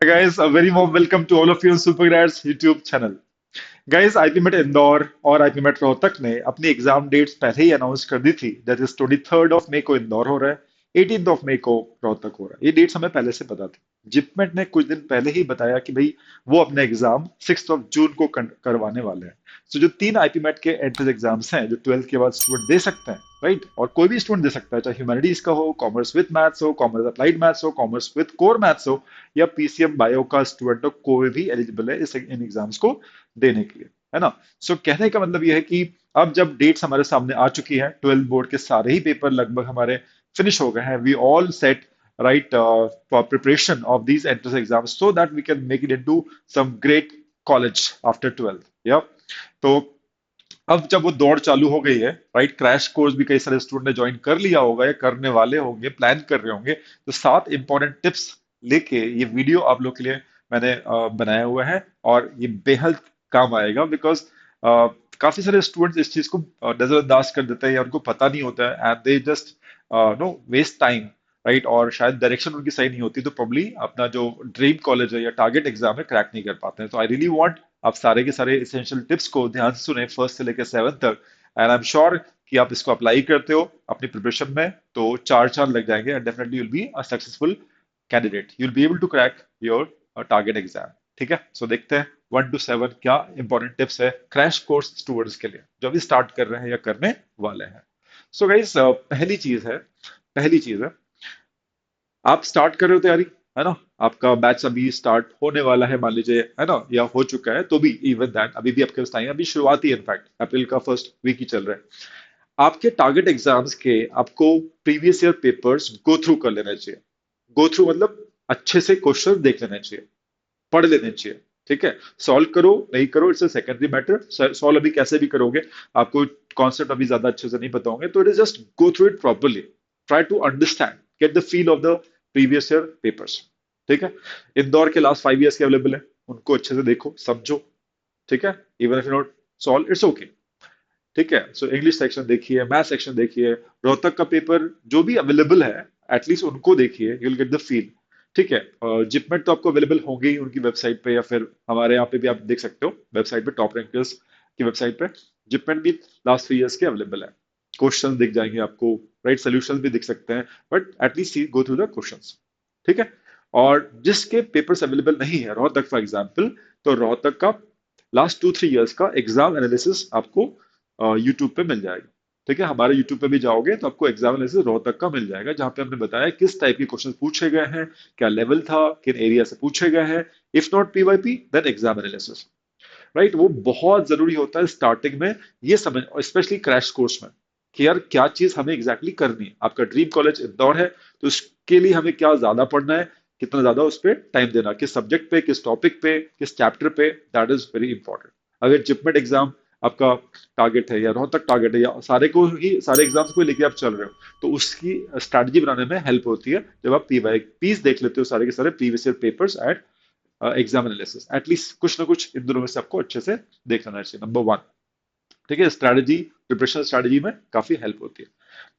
guys, a very warm welcome to all of you on Supergrads YouTube channel. Guys IPMAT Indore और IPMAT Rohtak ने अपनी exam dates पहले ही announce कर दी थी। That is 23rd of May को इंदौर हो रहा है, 18th ऑफ मई को रोहतक हो रहा है। ये डेट्स हमें पहले से पता थी। जिपमेट ने कुछ दिन पहले ही बताया कि भाई वो अपने एग्जाम 6 जून को करवाने वाले हैं। तो जो तीन आईपीमेट के एंट्रेंस एग्जाम्स हैं जो 12th के बाद स्टूडेंट दे सकते हैं, राइट, और कोई भी स्टूडेंट दे सकता है, चाहे ह्यूमैनिटीज का हो, कॉमर्स विद मैथ्स हो, कॉमर्स अप्लाइड मैथ्स हो, कॉमर्स विद कोर मैथ्स हो, या पीसीएम बायो का स्टूडेंट हो, कोई भी एलिजिबल है इन एग्जाम्स को देने के लिए, है ना। सो कहने का मतलब यह है कि अब जब डेट्स हमारे सामने आ चुकी है, 12 बोर्ड के सारे ही पेपर लगभग हमारे फिनिश हो गए हैं। We all set right for preparation of these entrance exams so that we can make it into some great college after 12th। या तो अब जब वो दौड़ चालू हो गई है, राइट, क्रैश कोर्स भी कई सारे स्टूडेंट ने ज्वाइन कर लिया होगा या करने वाले होंगे, प्लान कर रहे होंगे। तो 7 इंपॉर्टेंट टिप्स लेके ये वीडियो आप लोग के लिए मैंने बनाया हुआ है, और ये बेहद काम आएगा बिकॉज काफी सारे स्टूडेंट्स इस चीज को नजरअंदाज कर देते हैं या उनको पता नहीं होता है, and they just no waste time, right, और शायद डायरेक्शन उनकी सही नहीं होती, तो प्रॉब्ली अपना जो ड्रीम कॉलेज है या टारगेट एग्जाम है क्रैक नहीं कर पाते हैं। तो आई रियली वांट आप सारे के सारे इसेंशियल टिप्स को ध्यान से सुने, फर्स्ट से लेकर 7th तक। एंड आई एम श्योर कि आप इसको अप्लाई करते हो अपनी प्रिपरेशन में तो चार चांद लग जाएंगे, and definitely you'll be a successful candidate, you'll be able to crack your target exam. ठीक है, सो देखते हैं 1 to 7 क्या इंपॉर्टेंट टिप्स है क्रैश कोर्स स्टूडेंट्स के लिए जो अभी स्टार्ट कर रहे हैं या करने वाले हैं। सो गाइस, पहली चीज है, आप स्टार्ट कर रहे हो तैयारी, है ना। आपका बैच अभी स्टार्ट होने वाला है, मान लीजिए, है ना, या हो चुका है, तो भी इवन दैट अभी भी आपके पास टाइम है, अभी शुरुआती है, इनफैक्ट अप्रैल का फर्स्ट वीक ही चल रहा है। आपके टारगेट एग्जाम्स के आपको previous year papers go through कर लेना चाहिए। गो थ्रू मतलब अच्छे से क्वेश्चन देख लेना चाहिए, पढ़ लेने चाहिए। ठीक है, सॉल्व करो नहीं करो it's a secondary matter. Solve अभी कैसे भी करोगे, आपको कॉन्सेप्ट अभी ज्यादा अच्छे से नहीं पता होंगे, तो it is just go through it properly, try to understand, get the feel of the previous year papers. ठीक है, इंदौर के लास्ट 5 years के अवेलेबल है, उनको अच्छे से देखो समझो। ठीक है, even if you not solve it's okay. ठीक है, सो इंग्लिश सेक्शन देखिए, मैथ सेक्शन देखिए, रोहतक का पेपर जो भी अवेलेबल है एटलीस्ट उनको देखिए, you will get the feel. ठीक है, जिपमेट तो आपको अवेलेबल होंगे ही उनकी वेबसाइट पे, या फिर हमारे यहाँ पे भी आप देख सकते हो वेबसाइट पे, टॉप रैंकर्स की वेबसाइट पे। जिपमेट भी लास्ट 3 years के अवेलेबल है, क्वेश्चन दिख जाएंगे आपको, राइट, सोल्यूशन भी दिख सकते हैं, but at least go through the question. ठीक है, और जिसके पेपर्स अवेलेबल नहीं है रोहतक फॉर एग्जाम्पल, तो रोहतक का लास्ट 2-3 years का एग्जाम एनालिसिस आपको यूट्यूब पे मिल जाएगा। ठीक है, हमारे यूट्यूब पे भी जाओगे तो आपको एग्जाम एनालिसिस रोहतक का मिल जाएगा, जहां पे हमने बताया किस टाइप के क्वेश्चन पूछे गए हैं, क्या लेवल था, किन एरिया से पूछे गए हैं। If not PYP then exam analysis, right. वो बहुत जरूरी होता है स्टार्टिंग में, ये समझ, स्पेशली क्रैश कोर्स में, कि यार क्या चीज हमें एग्जैक्टली करनी है। आपका ड्रीम कॉलेज इंदौर है, तो उसके लिए हमें क्या ज्यादा पढ़ना है, कितना ज्यादा उस पर टाइम देना, किस सब्जेक्ट पे, किस टॉपिक पे, किस चैप्टर पे, दैट इज वेरी इंपॉर्टेंट। अगर जिपमेट एग्जाम आपका टारगेट है, या रोहतक टारगेट है, या सारे को ही, सारे एग्जाम्स को लेके आप चल रहे हो, तो उसकी स्ट्रैटेजी बनाने में हेल्प होती है जब आप पीवाई पीस देख लेते हो, सारे के सारे previous year papers at exam analysis. At least कुछ ना कुछ इन दोनों में से आपको अच्छे से देख लेना चाहिए, नंबर वन। ठीक है, स्ट्रैटेजी, प्रिपरेशन स्ट्रैटेजी में काफी हेल्प होती है,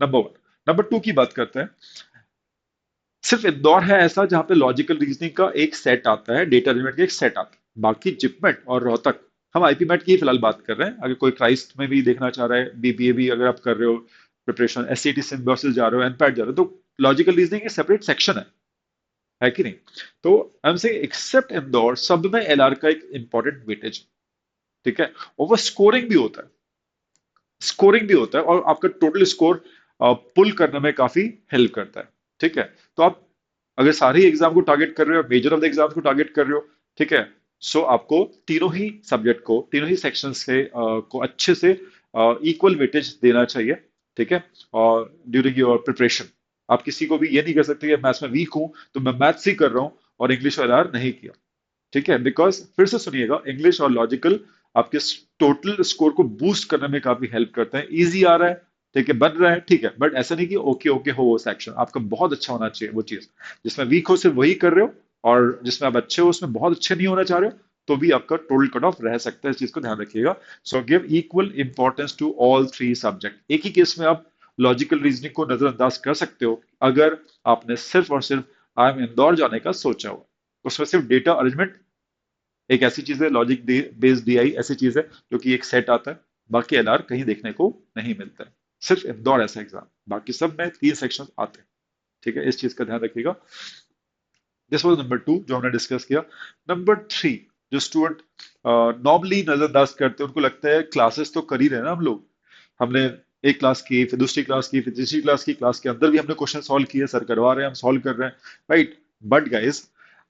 नंबर वन। नंबर टू की बात करते हैं। सिर्फ इंदौर है ऐसा जहां पे लॉजिकल रीजनिंग का एक सेट आता है, डेटा एलिमेंट का एक सेट आता है। बाकी जिपमेट और रोहतक, हम आईपीमेट की ही फिलहाल बात कर रहे हैं, अगर कोई क्राइस्ट में भी देखना चाह रहा है, बीबीए भी अगर आप कर रहे हो प्रिपरेशन, एससीटी सिम्बायोसिस जा रहे हो, एनपैट जा रहे हो, तो लॉजिकल रीजनिंग एक सेपरेट सेक्शन है कि नहीं। तो आई एम से एक्सेप्ट इंदौर, सब में एलआर का एक इंपॉर्टेंट वेटेज। ठीक है, और वो स्कोरिंग भी होता है, स्कोरिंग भी होता है, और आपका टोटल स्कोर पुल करने में काफी हेल्प करता है। ठीक है, तो आप अगर सारे एग्जाम को टारगेट कर रहे हो, मेजर ऑफ द एग्जाम को टारगेट कर रहे हो, ठीक है, सो आपको तीनों ही सब्जेक्ट को, तीनों ही सेक्शन से को अच्छे से इक्वल वेटेज देना चाहिए। ठीक है, और ड्यूरिंग योर प्रिपरेशन आप किसी को भी ये नहीं कर सकते कि मैथ्स में वीक हूं तो मैं मैथ्स ही कर रहा हूं और इंग्लिश और आर नहीं किया। ठीक है, बिकॉज फिर से सुनिएगा, इंग्लिश और लॉजिकल आपके टोटल स्कोर को बूस्ट करने में काफी हेल्प करते हैं। इजी आ रहा है, ठीक है, बन रहा है, ठीक है, बट ऐसा नहीं कि ओके ओके हो वो सेक्शन, आपका बहुत अच्छा होना चाहिए। वो चीज जिसमें वीक हो सिर्फ वही कर रहे हो, और जिसमें आप अच्छे हो उसमें बहुत अच्छे नहीं होना चाह रहे हो, तो भी आपका टोटल कट ऑफ रह सकता है। इस चीज को ध्यान रखिएगा। So give equal importance to all three subject. एक ही केस में आप लॉजिकल रीजनिंग को नजरअंदाज कर सकते हो अगर आपने सिर्फ और सिर्फ आई एम इंदौर जाने का सोचा हो। उसमें सिर्फ डेटा अरेंजमेंट एक ऐसी चीज है, लॉजिक बेस्ड डीआई ऐसी चीज है जो कि एक सेट आता है, बाकी एलआर कहीं देखने को नहीं मिलता है। सिर्फ इंदौर ऐसा एग्जाम, बाकी सब में 3 सेक्शन आते हैं। ठीक है, इस चीज का ध्यान रखिएगा। दिस वाज नंबर 2 जो हमने डिस्कस किया। नंबर 3, जो स्टूडेंट नॉर्मली नजरअंदाज करते हैं, उनको लगता है क्लासेस तो कर ही रहे हैं ना हम लोग, हमने एक क्लास की, फिर दूसरी क्लास की, फिर तीसरी क्लास की, क्लास के अंदर भी हमने क्वेश्चन सॉल्व किए, सर करवा रहे हैं, हम सॉल्व कर रहे हैं, राइट। बट गाइस,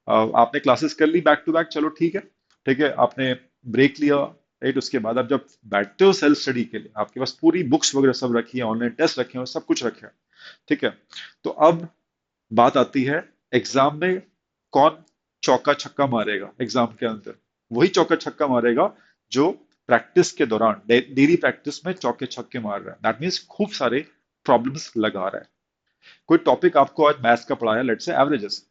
आपने क्लासेस कर ली बैक टू बैक, चलो ठीक है, ठीक है, आपने ब्रेक लिया, राइट। उसके बाद आप जब बैठते हो सेल्फ स्टडी के लिए, आपके पास पूरी बुक्स वगैरह सब रखी है, ऑनलाइन टेस्ट रखे हैं, सब कुछ रखे हैं, ठीक है। तो अब बात आती है एग्जाम में कौन चौका छक्का मारेगा एग्जाम के अंदर। वही चौका छक्का मारेगा जो प्रैक्टिस के दौरान, डेली प्रैक्टिस में चौके छक्के मार रहा है। दैट मीन्स खूब सारे प्रॉब्लम्स लगा रहा है। कोई टॉपिक आपको आज मैथ्स का पढ़ाया, लेट से एवरेजेस,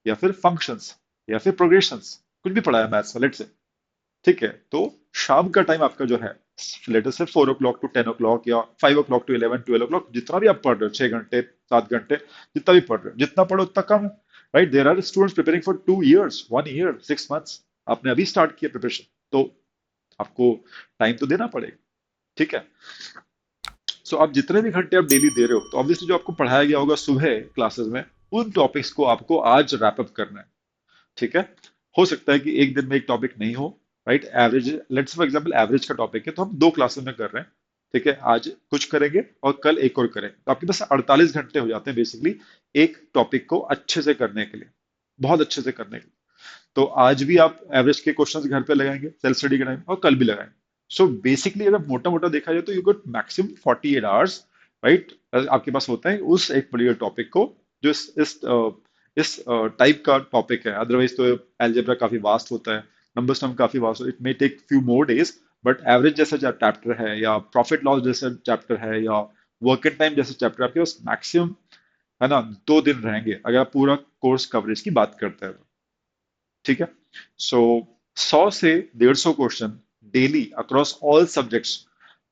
या फिर फंक्शंस, या फिर प्रोग्रेशंस, कुछ भी पढ़ाया मैथ्स का, लेट से, ठीक है। तो शाम का टाइम आपका जो है, लेटर से 4 o'clock to 10 o'clock, या 5 o'clock to 11 12 o'clock, जितना भी आप पढ़ रहे हो, 6 घंटे 7 घंटे, जितना भी पढ़ रहे हो, जितना पढ़ो उतना कम है, right. There are students preparing for 2 years, 1 year, 6 months। आपने अभी स्टार्ट किया प्रिपरेशन, तो आपको टाइम तो देना पड़ेगा, ठीक है। सो आप जितने भी घंटे आप डेली दे रहे हो, तो ऑब्वियसली जो आपको पढ़ाया गया होगा सुबह क्लासेस में, उन टॉपिक्स को आपको आज रैप अप करना है, ठीक है। हो सकता है कि एक दिन में एक टॉपिक नहीं हो, right. Average, let's for example average का टॉपिक है, तो हम 2 क्लासेस में कर रहे हैं, ठीक है। आज कुछ करेंगे और कल एक और करेंगे, तो आपके पास 48 घंटे हो जाते हैं बेसिकली एक टॉपिक को अच्छे से करने के लिए, बहुत अच्छे से करने के लिए। तो आज भी आप एवरेज के क्वेश्चंस घर पे लगाएंगे सेल्फ स्टडी के टाइम, और कल भी लगाएंगे। सो बेसिकली अगर मोटा मोटा देखा जाए, तो you got maximum 48 hours, right, आपके पास होता है उस एक पर्टिकुलर टॉपिक को, जो इस टाइप का टॉपिक है। अदरवाइज तो एल्जेब्रा काफी वास्ट होता है, नंबर सम काफी vast, it may take few more days. But average जैसा चैप्टर है, या प्रॉफिट लॉस जैसा चैप्टर है, या वर्क एंड टाइम जैसे चैप्टर, आपके पास मैक्सिमम, है ना, 2 दिन रहेंगे अगर आप पूरा कोर्स कवरेज की बात करते हैं तो, ठीक है। सो 100 से 150 question daily across all subjects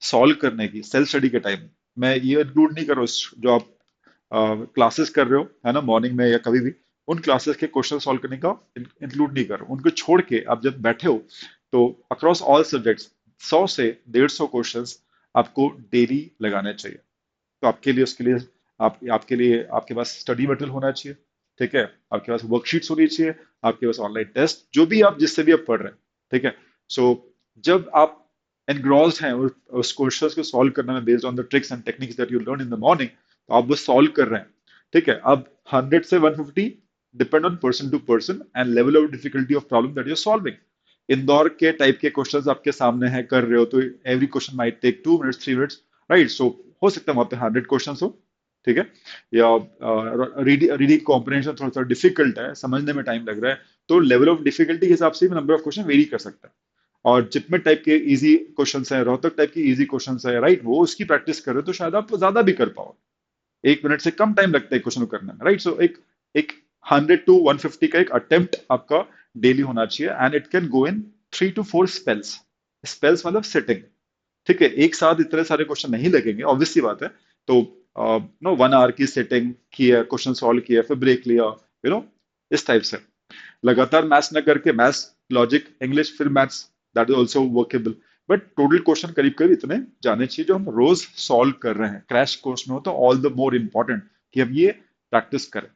solve करने की सेल्फ स्टडी के टाइम, मैं ये इंक्लूड नहीं कर रहा हूँ जो आप क्लासेस कर रहे हो, है ना, मॉर्निंग में या कभी भी, उन क्लासेस के क्वेश्चन सॉल्व करने का इंक्लूड नहीं कर रहा हूँ। उनको छोड़ के आप जब बैठे हो, तो अक्रॉस ऑल सब्जेक्ट्स 100 से 150 क्वेश्चंस आपको डेली लगाने चाहिए। तो आपके लिए, उसके लिए आपके लिए आपके पास स्टडी मटेरियल होना चाहिए, ठीक है। आपके पास वर्कशीट्स होनी चाहिए, आपके पास ऑनलाइन टेस्ट, जो भी आप जिससे भी आप पढ़ रहे हैं, ठीक है। सो जब आप एनग्रॉस्ड हैं उस क्वेश्चंस को सॉल्व करने में, based on the tricks and techniques that you learn in the morning, तो आप वो सॉल्व कर रहे हैं, ठीक है। अब 100 से 150 depend on person to person and level of difficulty of problem that you solving. Indore के टाइप के क्वेश्चंस आपके सामने है, कर रहे हो, तो every question might take 2 minutes 3 minutes, right. So हो सकता है वहां पे 100 क्वेश्चन हो, ठीक है। या रीडिंग कॉम्प्रिहेंशन थोड़ा सा डिफिकल्ट है, समझने में टाइम लग रहा है, तो लेवल ऑफ डिफिकल्टी के हिसाब से नंबर ऑफ क्वेश्चन वेरी कर सकता है। और जितने टाइप के इजी क्वेश्चंस है, रोहतक टाइप की इजी क्वेश्चंस है, राइट, वो उसकी प्रैक्टिस कर रहे हो, तो शायद आप ज्यादा भी कर पाओ। 1 मिनट से कम टाइम लगता है क्वेश्चन को करने में, राइट। सो एक एक 100 to 150 का एक अटेम्प्ट आपका डेली होना चाहिए, and it can go in 3 to 4 spells. Spells मतलब सिटिंग, ठीक है। एक साथ इतने सारे क्वेश्चन नहीं लगेंगे, ऑब्वियस सी बात है। तो नो 1 आवर की सेटिंग किया, क्वेश्चन सॉल्व किया, फिर ब्रेक लिया, इस टाइप से लगातार मैथ्स न करके, मैथ्स, लॉजिक, इंग्लिश, फिर maths, that is also workable. But total question करीब करीब इतने जाने चाहिए जो हम रोज सॉल्व कर रहे हैं। क्रैश कोर्स में हो तो ऑल द मोर इम्पोर्टेंट कि हम ये प्रैक्टिस करें,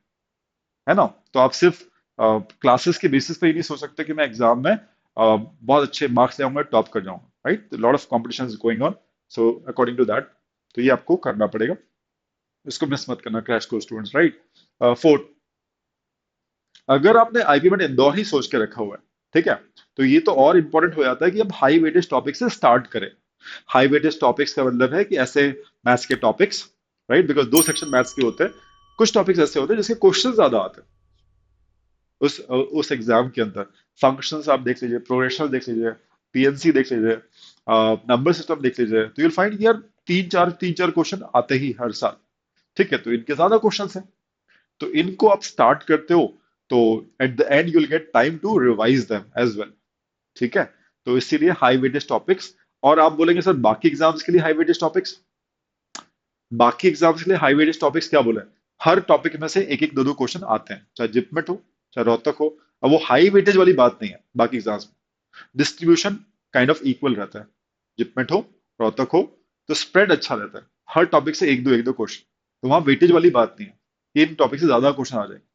है ना। तो आप सिर्फ क्लासेस के बेसिस पे ही नहीं सोच सकते कि मैं एग्जाम में बहुत अच्छे मार्क्स ले आऊंगा, टॉप कर जाऊंगा, right. Lot of competition is going on, so according to that, तो ये आपको करना पड़ेगा, इसको मिस मत करना, crash course students, right. Fourth, अगर आपने आईपी में इंदौर ही सोच के रखा हुआ है, ठीक है, तो ये तो और इंपॉर्टेंट हो जाता है कि अब हाई वेटेज टॉपिक से स्टार्ट करें। हाई वेटेज टॉपिक्स का मतलब है कि ऐसे मैथ्स के topics, right, because 2 section maths के होते हैं। कुछ टॉपिक्स ऐसे होते हैं जिसके क्वेश्चन ज्यादा आते हैं उस एग्जाम के अंदर। फंक्शंस आप देख लीजिए, प्रोग्रेशनल देख लीजिए, पीएनसी देख लीजिए, नंबर सिस्टम देख लीजिए, तो यूल फाइंड यार तीन चार क्वेश्चन आते ही हर साल, ठीक है। तो इनके ज्यादा क्वेश्चन हैं, तो इनको आप स्टार्ट करते हो, तो at the end you'll get time to revise them as well, ठीक है। तो इसीलिए हाई वेटेज टॉपिक्स। और आप बोलेंगे सर बाकी एग्जाम्स के लिए हाई वेटेज टॉपिक्स, बाकी एग्जाम्स के लिए हाई वेटेज टॉपिक्स क्या बोले, हर टॉपिक में से एक एक दो दो क्वेश्चन आते हैं, चाहे जिपमेट हो, चाहे रोहतक हो, अब वो हाई वेटेज वाली बात नहीं है बाकी एग्जाम्स में। डिस्ट्रीब्यूशन काइंड ऑफ इक्वल रहता है। जिपमेट हो, रोहतक हो, तो स्प्रेड अच्छा रहता है। हर टॉपिक से एक दो क्वेश्चन, तो वहां वेटेज वाली बात नहीं है कि इन टॉपिक से ज्यादा क्वेश्चन आ जाएंगे।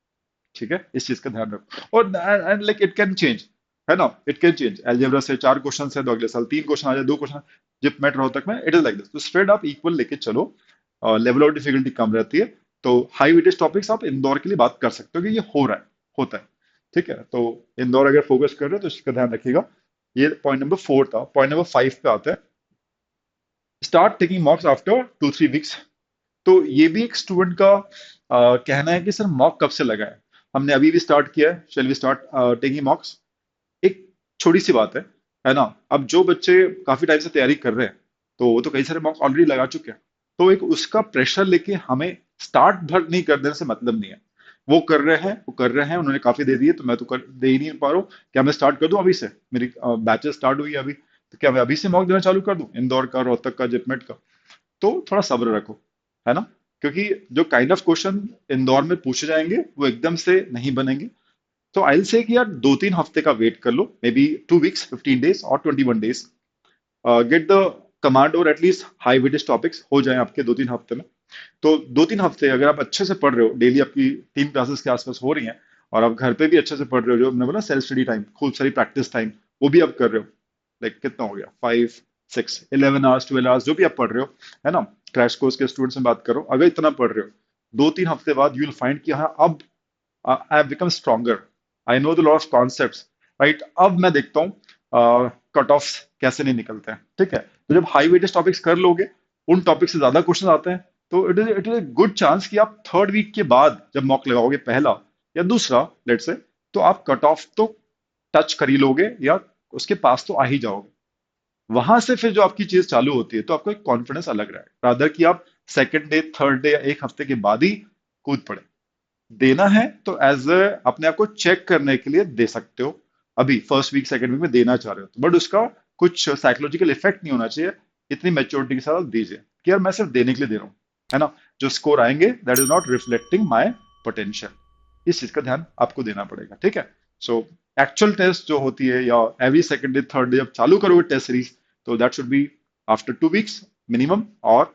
ठीक है, इस चीज का ध्यान रखो। और and like it can change, है ना, इट कैन चेंज। अलजेब्रा से 4 क्वेश्चन है तो अगले साल 3 क्वेश्चन आ जाए, 2 क्वेश्चन। जिप मेट रोहतक में इट इज लाइक दिस, तो स्प्रेड आप इक्वल लेके चलो। लेवल ऑफ डिफिकल्टी कम रहती है। तो हाई वेटेज टॉपिक्स आप इंदौर के लिए बात कर सकते हो कि ये हो रहा है, होता है। ठीक है, तो इंदौर अगर फोकस कर रहे हो तो इसका ध्यान रखिएगा। ये पॉइंट नंबर 4 था। पॉइंट नंबर 5 पे आते हैं। Start taking मॉक्स after 2-3 weeks. तो ये भी एक स्टूडेंट का कहना है कि सर मॉक कब से लगा है। हमने अभी भी स्टार्ट किया है, shall we start taking mocks. एक छोटी सी बात है ना। अब जो बच्चे काफी टाइम से तैयारी कर रहे हैं, तो वो तो कई सारे मॉक ऑलरेडी लगा चुके हैं। तो एक उसका प्रेशर लेके हमें स्टार्ट भर नहीं कर देने से मतलब नहीं है। वो कर रहे हैं, वो कर रहे हैं, उन्होंने काफी दे दिए, तो मैं तो दे ही नहीं पा रहा हूँ। क्या मैं स्टार्ट कर दूं अभी से? मेरी बैचेस स्टार्ट हुई है अभी, तो क्या मैं अभी से मॉक देना चालू कर दूं इंदौर का, रोहतक का, जिपमेट का? तो थोड़ा सब्र रखो, है ना। क्योंकि जो काइंड ऑफ क्वेश्चन इंदौर में पूछे जाएंगे वो एकदम से नहीं बनेंगे। तो आई विल से कि यार 2-3 हफ्ते का वेट कर लो, मे बी 2 वीक्स, 15 डेज और 21 डेज। गेट द कमांड, और एटलीस्ट हाई वेटेज टॉपिक्स हो जाए आपके 2-3 हफ्ते में। तो 2-3 हफ्ते अगर आप अच्छे से पढ़ रहे हो, डेली आपकी 3 क्लासेस के आसपास हो रही हैं, और आप घर पे भी अच्छे से पढ़ रहे हो, जो हमने बोला सेल्फ स्टडी टाइम, खूब सारी प्रैक्टिस टाइम, वो भी आप कर रहे हो। लाइक कितना हो गया, 5-6-11 आवर्स, 12 आवर्स, जो भी आप पढ़ रहे हो, है ना। क्रैश कोर्स के स्टूडेंट से बात करो, अगर इतना पढ़ रहे हो, 2-3 हफ्ते बाद यू विल फाइंड कि हाँ, अब I have become stronger, I know the lot of concepts, right. अब मैं देखता हूँ कट ऑफ कैसे नहीं निकलते हैं। ठीक है, तो जब हाई वेटेज टॉपिक्स कर लोगे, उन टॉपिक से ज्यादा क्वेश्चन आते हैं, तो it is a good chance कि आप 3rd वीक के बाद जब मॉक लगाओगे, पहला या दूसरा, लेट से, तो आप कट ऑफ तो टच कर ही लोगे, या उसके पास तो आ ही जाओगे। वहां से फिर जो आपकी चीज चालू होती है, तो आपको एक कॉन्फिडेंस अलग रहा है, रादर कि आप 2nd डे, 3rd डे या 1 हफ्ते के बाद ही कूद पड़े। देना है तो एज ए अपने आप को चेक करने के लिए दे सकते हो। अभी 1st वीक, 2nd वीक में देना चाह रहे हो, बट उसका कुछ साइकोलॉजिकल इफेक्ट नहीं होना चाहिए। इतनी मेच्योरिटी के साथ आप दीजिए कि यार मैं सिर्फ देने के लिए दे रहा हूँ, है ना। जो स्कोर आएंगे, that is not reflecting my potential. इस चीज का ध्यान आपको देना पड़ेगा। ठीक है, सो एक्चुअल टेस्ट जो होती है, या every 2nd day, 3rd day जब चालू करोगे टेस्ट सीरीज, तो that should be after 2 weeks minimum, और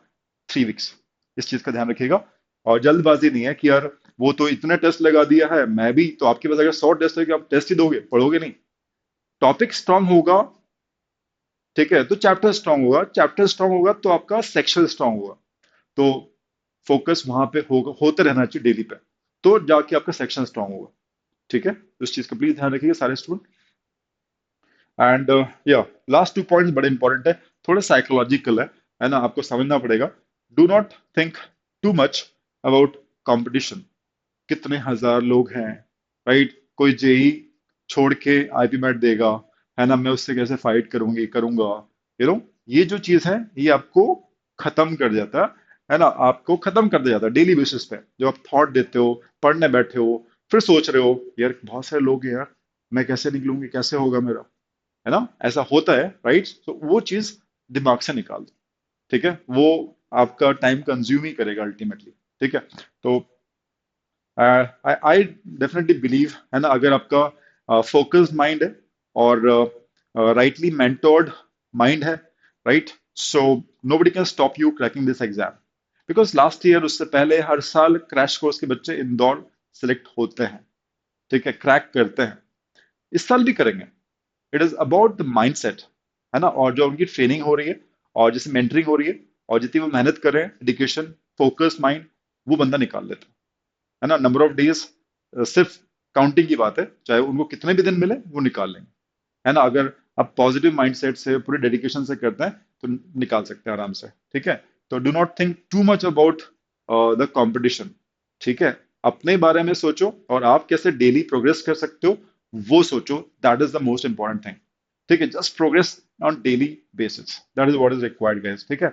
3 वीक्स। इस चीज का ध्यान रखिएगा। और जल्दबाजी नहीं है कि यार वो तो इतने टेस्ट लगा दिया है, मैं भी तो, आपके पास अगर 100 टेस्ट है कि आप टेस्ट ही दोगे, पढ़ोगे नहीं। टॉपिक स्ट्रांग होगा, ठीक है, तो चैप्टर स्ट्रांग होगा, चैप्टर स्ट्रांग होगा तो आपका सेक्शन स्ट्रांग होगा। तो फोकस वहां पे होगा, होते रहना चाहिए डेली पे, तो जाके आपका सेक्शन स्ट्रांग होगा। ठीक है, तो इस चीज का प्लीज ध्यान रखिएगा सारे स्टूडेंट। एंड या लास्ट 2 पॉइंट्स बड़े इंपॉर्टेंट है, थोड़े साइकोलॉजिकल है ना, आपको समझना पड़ेगा। Do not think too much about competition. कितने हजार लोग हैं, राइट। कोई जेई छोड़ के आईपी मैट देगा, है ना, मैं उससे कैसे फाइट करूंगी, करूंगा, यू नो। ये जो चीज है, ये आपको खत्म कर जाता है ना, आपको खत्म कर दिया जाता है डेली बेसिस पे। जो आप थॉट देते हो, पढ़ने बैठे हो, फिर सोच रहे हो यार बहुत सारे लोग हैं यार, मैं कैसे निकलूंगी, कैसे होगा मेरा, है ना, ऐसा होता है, राइट। तो वो चीज दिमाग से निकाल दो। ठीक है, वो आपका टाइम कंज्यूम ही करेगा अल्टीमेटली। ठीक है, तो आई डेफिनेटली बिलीव, है ना, अगर आपका फोकस्ड माइंड है, और राइटली मेंटोर्ड माइंड है, right, so nobody can stop you cracking this exam. Because last year, उससे पहले, हर साल क्रैश कोर्स के बच्चे इंदौर सेलेक्ट होते हैं। ठीक है, क्रैक करते हैं, इस साल भी करेंगे। It is about the mind set, है ना। और जो उनकी ट्रेनिंग हो रही है, और जैसे मेंटरिंग हो रही है, और जितनी वो मेहनत कर रहे हैं, एडिकेशन, फोकस माइंड, वो बंदा निकाल लेता है ना। नंबर ऑफ डेज सिर्फ काउंटिंग की बात है, चाहे उनको कितने भी दिन मिले, वो निकाल लेंगे, है ना। अगर आप पॉजिटिव माइंडसेट से, पूरे डेडिकेशन से करते हैं, तो निकाल सकते हैं आराम से। ठीक है, तो do not think too much about the competition. ठीक है, अपने बारे में सोचो, और आप कैसे डेली प्रोग्रेस कर सकते हो, वो सोचो। That is the most important thing. ठीक है, just progress on daily basis, that is what is required guys. ठीक है,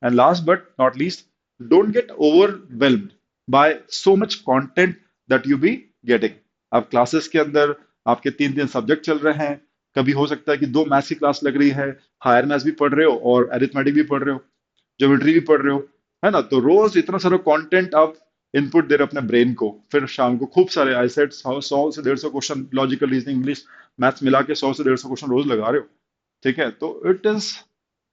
and last but not least, don't get overwhelmed bye so much content that you be getting. आप classes के अंदर, आपके 3-3 subject चल रहे हैं, कभी हो सकता है कि 2 मैथ्स की क्लास लग रही है, हायर मैथ्स भी पढ़ रहे हो, और अरिथमेटिक भी पढ़ रहे हो, ज्योमेट्री भी पढ़ रहे हो, है ना। तो रोज इतना सारा कंटेंट आप इनपुट दे रहे हो अपने ब्रेन को, फिर शाम को खूब सारे आई सेट 100 से 150 question logical reasoning English maths मिला के 100 से 150 क्वेश्चन रोज लगा रहे हो, ठीक है, तो it is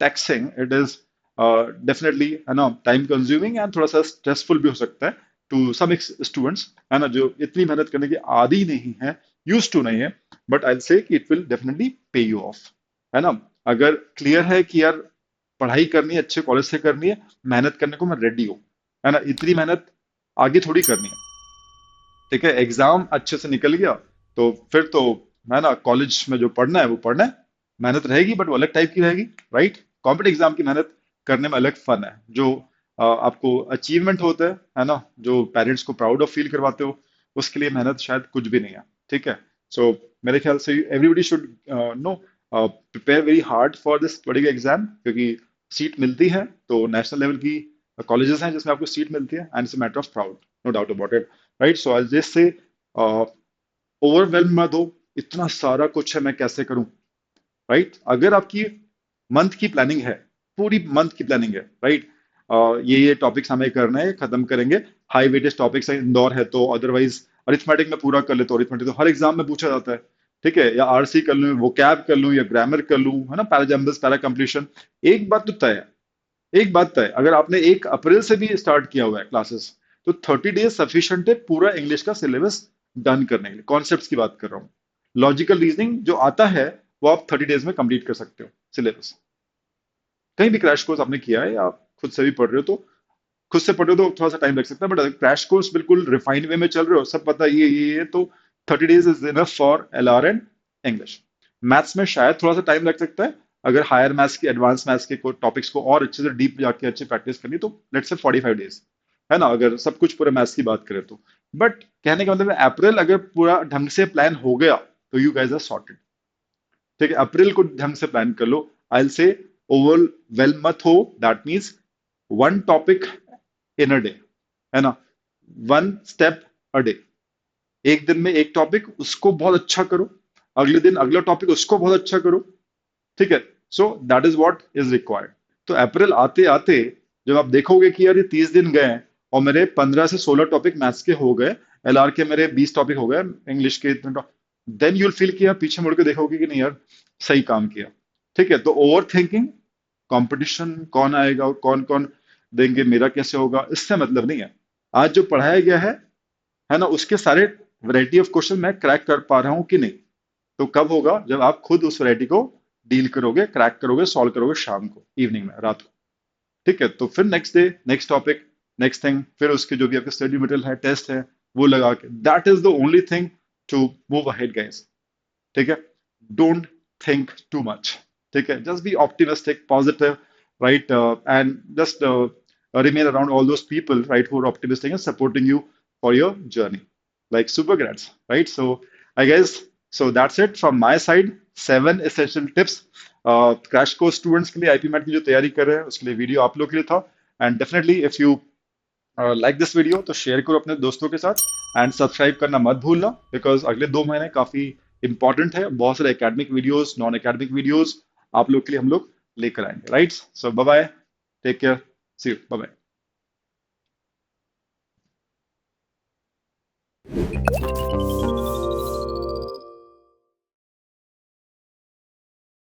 taxing, it is definitely, है ना, टाइम कंज्यूमिंग एंड थोड़ा सा स्ट्रेसफुल भी हो सकता है टू सम स्टूडेंट्स, है ना, जो इतनी मेहनत करने की आदी नहीं है, यूज टू नहीं है, बट आई से कि इट विल डेफिनेटली पे यू ऑफ, है ना। अगर क्लियर है कि यार पढ़ाई करनी है, अच्छे कॉलेज से करनी है, मेहनत करने को मैं रेडी हूँ, है ना, इतनी मेहनत आगे थोड़ी करनी है, ठीक है, एग्जाम अच्छे से निकल गया तो फिर तो, है ना, कॉलेज में जो पढ़ना है वो पढ़ना है, मेहनत रहेगी बट वो अलग टाइप की रहेगी, राइट। कॉम्पिटेटिव एग्जाम की मेहनत करने में अलग फन है, जो आपको अचीवमेंट होता है ना, जो पेरेंट्स को प्राउड ऑफ फील करवाते हो, उसके लिए मेहनत शायद कुछ भी नहीं है, ठीक है। सो मेरे ख्याल से everybody should know prepare very hard for this particular exam, क्योंकि सीट मिलती है तो नेशनल लेवल की कॉलेजेस हैं जिसमें आपको सीट मिलती है, and it's a matter of proud, no doubt about it, right. So I just say overwhelm मत हो, इतना सारा कुछ है मैं कैसे करूं, राइट। अगर आपकी मंथ की प्लानिंग है, पूरी मंथ की प्लानिंग है, राइट, ये टॉपिक्स हमें करना है, खत्म करेंगे, हाई वेटेज टॉपिक्स है, इंदौर है तो, अदरवाइज अरिथमेटिक में पूरा कर ले, तो अरिथमेटिक तो हर एग्जाम में पूछा जाता है, ठीक है, या आरसी कर लूं, वो कैब कर लूं, या ग्रामर कर लूं, है ना, पैरा जम्बल्स, पैरा कंप्लीशन। एक बात तो तय है, एक बात तय, अगर आपने 1 अप्रैल से भी स्टार्ट किया हुआ है क्लासेस, तो 30 डेज सफिशिएंट है पूरा इंग्लिश का सिलेबस डन करने के लिए, कॉन्सेप्ट्स की बात कर रहा हूँ। लॉजिकल रीजनिंग जो आता है वो आप 30 डेज में कंप्लीट कर सकते हो सिलेबस। कहीं भी क्रैश कोर्स आपने किया है या आप खुद से भी पढ़ रहे हो, तो खुद से पढ़ रहे हो तो थोड़ा सा टाइम लग सकता है, बट अगर क्रैश कोर्स बिल्कुल रिफाइंड वे में चल रहे हो, सब पता है ये तो 30 days is enough for LR and English. Maths में शायद थोड़ा सा टाइम लग सकता है, अगर हायर मैथ्स की, एडवांस मैथ्स के टॉपिक्स को और अच्छे से डीप जाके अच्छी प्रैक्टिस करनी, तो लेट्स से 45 डेज, है ना, अगर सब कुछ पूरे मैथ्स की बात करें तो। बट कहने का मतलब है, अप्रैल अगर पूरा ढंग से प्लान हो गया तो यू गाइस आर सॉर्टेड, ठीक है, अप्रैल को ढंग से प्लान कर लो। आई से ओवरवेलम मत हो, that means one topic in a day, है ना, वन स्टेप अ डे, एक दिन में एक टॉपिक उसको बहुत अच्छा करो, अगले दिन अगला टॉपिक उसको बहुत अच्छा करो, ठीक है। So that is what is required. तो अप्रैल आते आते जब आप देखोगे कि यार ये 30 दिन गए हैं और मेरे 15 से 16 टॉपिक मैथ्स के हो गए, LR के मेरे 20 टॉपिक हो गए, इंग्लिश के इतने, देन यूल फील कि यार पीछे मुड़ के देखोगे कि नहीं यार सही काम किया, ठीक है। तो ओवर थिंकिंग, कंपटीशन, कौन आएगा और कौन कौन देंगे, मेरा कैसे होगा, इससे मतलब नहीं है। आज जो पढ़ाया गया है ना, उसके सारे वैरायटी ऑफ क्वेश्चन मैं क्रैक कर पा रहा हूं कि नहीं, तो कब होगा, जब आप खुद उस वैरायटी को डील करोगे, क्रैक करोगे, सॉल्व करोगे शाम को, इवनिंग में, रात को, ठीक है। तो फिर next day next topic, next thing, फिर उसके जो भी आपके स्टडी मटेरियल है, टेस्ट है, वो लगा के, that is the only thing to move ahead guys, ठीक है। डोंट थिंक टू मच, ठीक है, just be optimistic, positive, right, and just remain around all those people, right, who are optimistic and supporting you for your journey, like super grads, right? So I guess, so that's it from my side, 7 essential tips crash course students के लिए, IP mat की जो तैयारी कर रहे हैं उसके लिए वीडियो आप लोग के लिए था। And definitely if you like this video तो शेयर करो अपने दोस्तों के साथ, एंड सब्सक्राइब करना मत भूलना, बिकॉज अगले 2 महीने काफी इंपॉर्टेंट है, बहुत सारे academic videos, non academic videos आप लोग के लिए हम लोग लेकर आएंगे, right. So bye bye, take care, see you, bye bye.